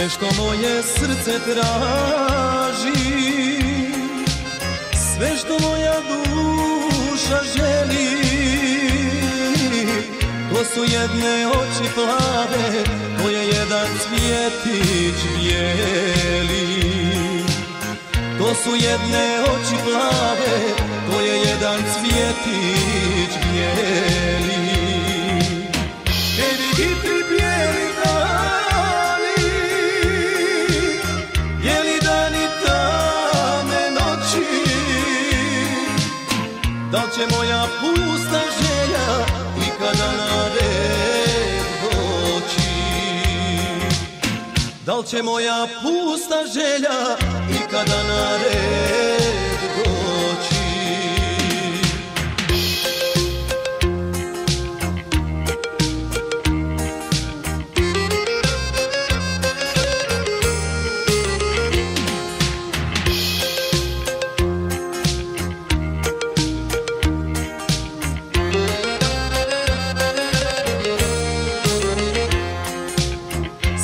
Sve što moje srce traži, sve što moja duša želi, to su jedne oči plave, to je jedan cvjetić bijeli. To su jedne oči plave, to je jedan cvjetić bijeli. Ej vidi bijeli dani, bijeli dani tame noći, da li će moja pusta želja ikada na red doći? Da li će moja pusta želja ikada na red doći?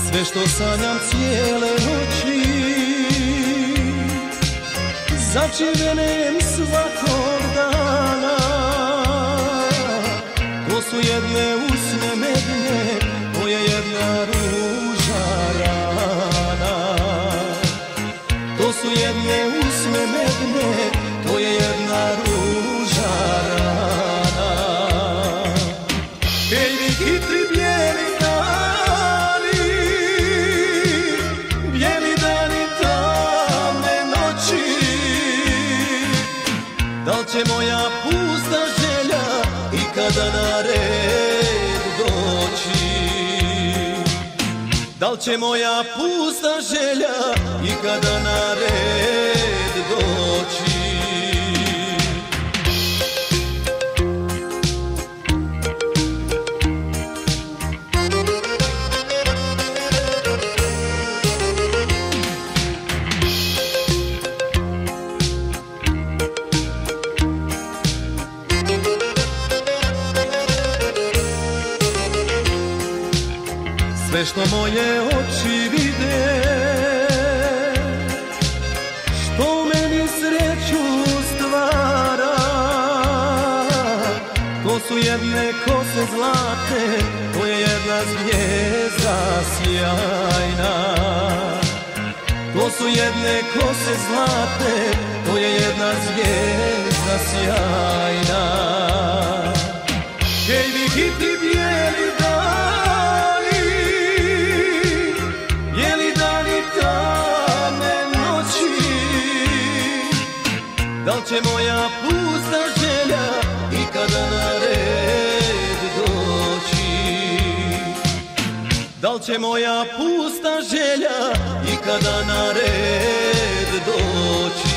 Sve što sanjam cijele noći, začinjenem svakog dana, to su jedne usne medne, to je jedna ruža rana. To su jedne usne medne, to je jedna ruža rana. Ej vi hitri bijeli dani, bijeli dani tamne noći, da li će moja pusta želja ikada na red doći? Da li će moja pusta želja ikada na red doći? Sve što moje oči vide, što u meni sreću stvara, to su jedne kose zlate, to je jedna zvijezda sjajna. To su jedne kose zlate, to je jedna zvijezda sjajna. Ej vi hitri bijeli dani, bijeli dani tamne noći, da li će moja pusta želja ikada na red doći? Da li će moja pusta želja ikada na red doći?